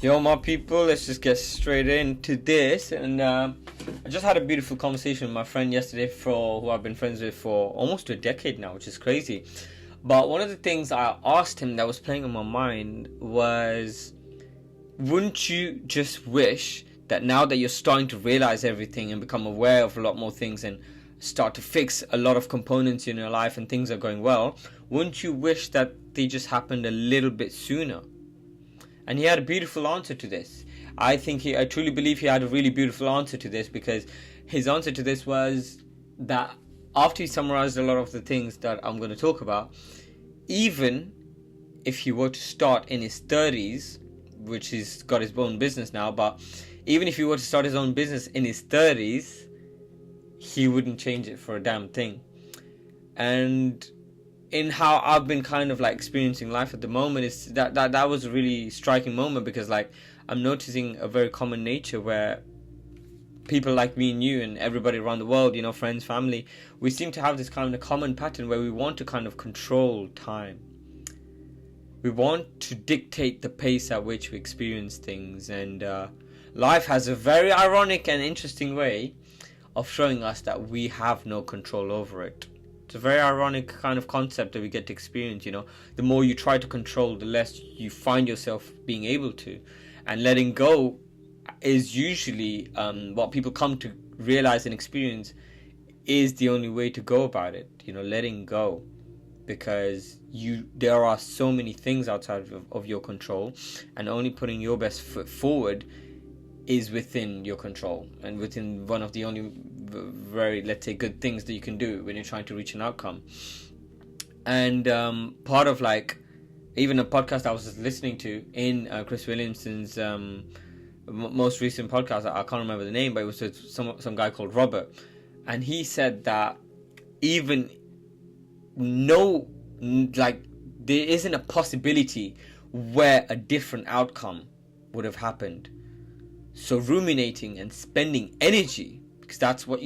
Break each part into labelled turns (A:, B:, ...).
A: Yo, my people, let's just get straight into this. And I just had a beautiful conversation with my friend yesterday, who I've been friends with for almost a decade now, which is crazy. But one of the things I asked him that was playing on my mind was, wouldn't you just wish that now that you're starting to realize everything and become aware of a lot more things and start to fix a lot of components in your life and things are going well, wouldn't you wish that they just happened a little bit sooner? And he had a beautiful answer to this. I truly believe he had a really beautiful answer to this, because his answer to this was that after he summarized a lot of the things that I'm going to talk about, even if he were to start in his 30s, which he's got his own business now, but even if he were to start his own business in his 30s, he wouldn't change it for a damn thing. And in how I've been kind of like experiencing life at the moment, is that was a really striking moment, because like I'm noticing a very common nature where people like me and you and everybody around the world, you know, friends, family, we seem to have this kind of common pattern where we want to kind of control time. We want to dictate the pace at which we experience things, and life has a very ironic and interesting way of showing us that we have no control over it. It's a very ironic kind of concept that we get to experience, you know. The more you try to control, the less you find yourself being able to. And letting go is usually what people come to realize and experience is the only way to go about it, you know, letting go. Because there are so many things outside of your control, and only putting your best foot forward is within your control, and within one of the only very, let's say, good things that you can do when you're trying to reach an outcome. And part of like even a podcast I was just listening to in Chris Williamson's most recent podcast, I can't remember the name, but it was with some guy called Robert, and he said that even there isn't a possibility where a different outcome would have happened. So ruminating and spending energy, because that's what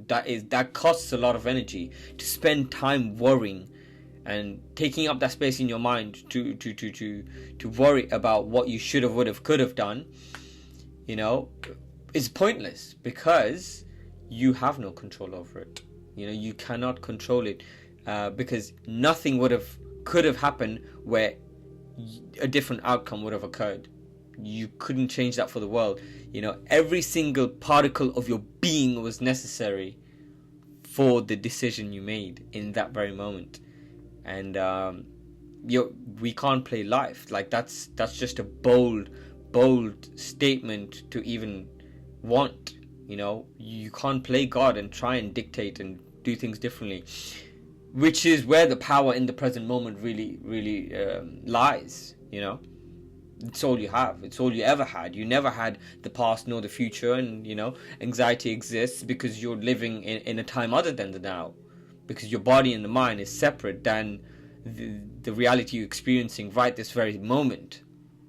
A: that costs a lot of energy, to spend time worrying and taking up that space in your mind to worry about what you should have, would have, could have done, you know, is pointless, because you have no control over it. You know, you cannot control it, because nothing could have happened where a different outcome would have occurred. You couldn't change that for the world. You know, every single particle of your being was necessary for the decision you made in that very moment. And we can't play life. Like that's just a bold statement to even want. You know, you can't play God and try and dictate and do things differently, which is where the power in the present moment really lies. You know, it's all you have. It's all you ever had. You never had the past nor the future. And, you know, anxiety exists because you're living in a time other than the now. Because your body and the mind is separate than the reality you're experiencing right this very moment.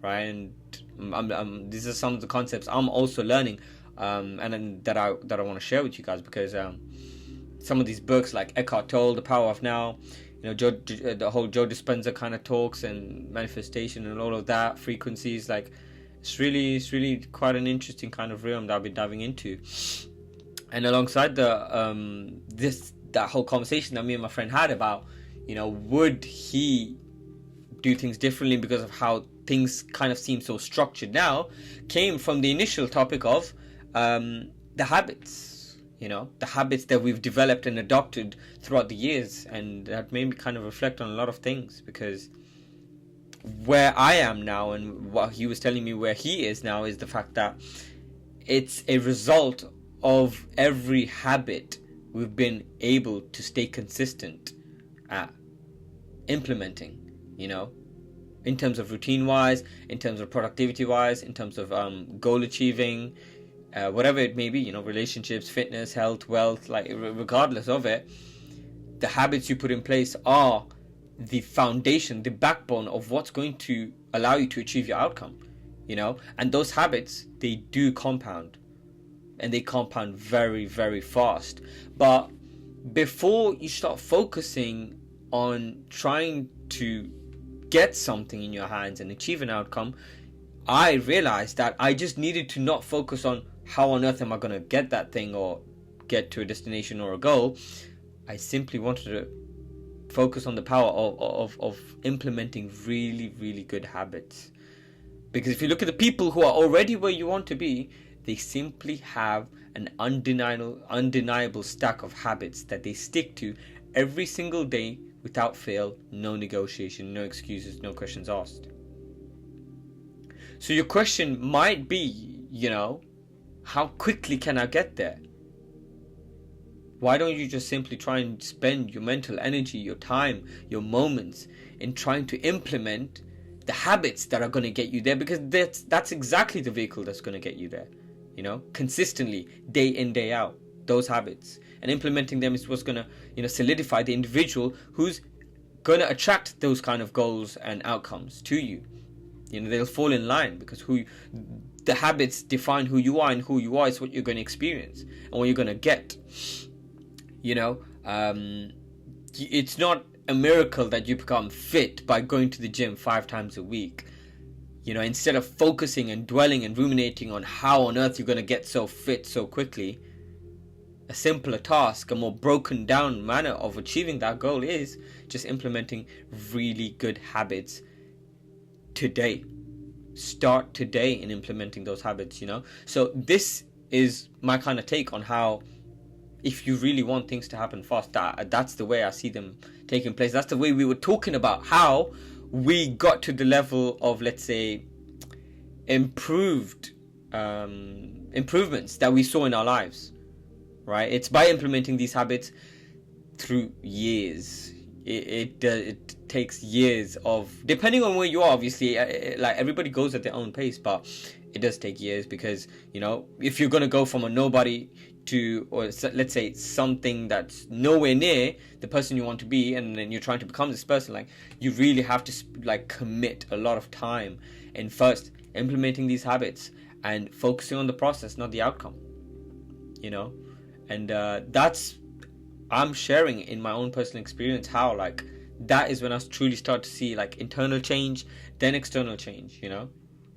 A: Right? And these are some of the concepts I'm also learning, and that I want to share with you guys, because some of these books like Eckhart Tolle, The Power of Now, you know, the whole Joe Dispenza kind of talks and manifestation and all of that, frequencies, like it's really quite an interesting kind of realm that I've been diving into. And alongside that whole conversation that me and my friend had about, you know, would he do things differently because of how things kind of seem so structured now, came from the initial topic of the habits. You know, the habits that we've developed and adopted throughout the years. And that made me kind of reflect on a lot of things, because where I am now and what he was telling me where he is now is the fact that it's a result of every habit we've been able to stay consistent at implementing, you know, in terms of routine wise, in terms of productivity wise, in terms of goal achieving, whatever it may be, you know, relationships, fitness, health, wealth, like regardless of it, the habits you put in place are the foundation, the backbone of what's going to allow you to achieve your outcome, you know. And those habits, they do compound, and they compound very, very fast. But before you start focusing on trying to get something in your hands and achieve an outcome, I realized that I just needed to not focus on how on earth am I going to get that thing or get to a destination or a goal. I simply wanted to focus on the power of implementing really, really good habits. Because if you look at the people who are already where you want to be, they simply have an undeniable stack of habits that they stick to every single day without fail, no negotiation, no excuses, no questions asked. So your question might be, how quickly can I get there? Why don't you just simply try and spend your mental energy, your time, your moments in trying to implement the habits that are going to get you there? Because that's exactly the vehicle that's going to get you there. Consistently, day in, day out, those habits. And implementing them is what's going to, solidify the individual who's going to attract those kind of goals and outcomes to you. They'll fall in line because the habits define who you are, and who you are is what you're going to experience and what you're going to get. It's not a miracle that you become fit by going to the gym 5 times a week. Instead of focusing and dwelling and ruminating on how on earth you're going to get so fit so quickly, a simpler task, a more broken down manner of achieving that goal is just implementing really good habits today. Start today in implementing those habits, So this is my kind of take on how, if you really want things to happen fast, that's the way I see them taking place. That's the way we were talking about how we got to the level of, let's say, improvements that we saw in our lives, right? It's by implementing these habits through years. It takes years of, depending on where you are, obviously, like everybody goes at their own pace, but it does take years because, if you're going to go from a nobody to, or let's say, something that's nowhere near the person you want to be, and then you're trying to become this person, like, you really have to commit a lot of time in first implementing these habits and focusing on the process, not the outcome, and that's, I'm sharing in my own personal experience how that is when I truly start to see internal change, then external change,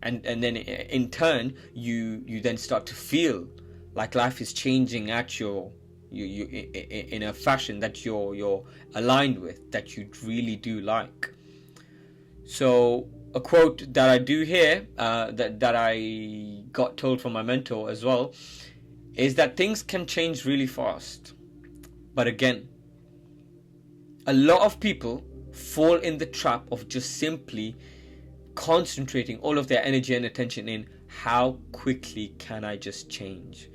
A: and then in turn you then start to feel like life is changing at you in a fashion that you're aligned with, that you really do like. So a quote that I do hear, that I got told from my mentor as well, is that things can change really fast. But again, a lot of people fall in the trap of just simply concentrating all of their energy and attention in how quickly can I just change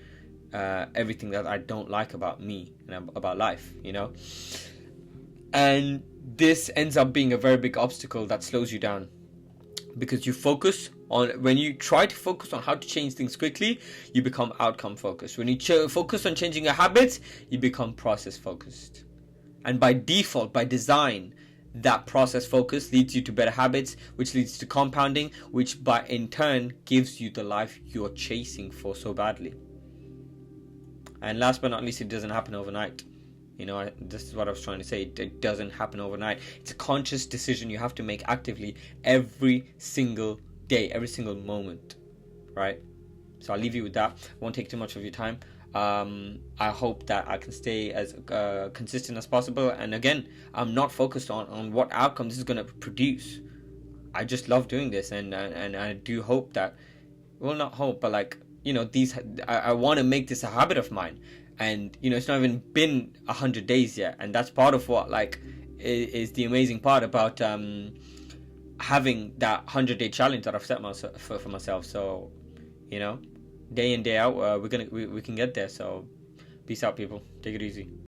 A: everything that I don't like about me and about life, and this ends up being a very big obstacle that slows you down, because when you try to focus on how to change things quickly, you become outcome focused. When you focus on changing your habits, you become process focused. And by default, by design, that process focus leads you to better habits, which leads to compounding, which in turn gives you the life you're chasing for so badly. And last but not least, it doesn't happen overnight. This is what I was trying to say. It doesn't happen overnight. It's a conscious decision you have to make actively every single day, every single moment, right? So I'll leave you with that. I won't take too much of your time. I hope that I can stay as consistent as possible. And again, I'm not focused on what outcome this is going to produce. I just love doing this, and I do hope that, well, not hope, but I want to make this a habit of mine. And it's not even been 100 days yet, and that's part of what is the amazing part about having that 100-day challenge that I've set for myself. So day in, day out, we can get there. So peace out, people. Take it easy.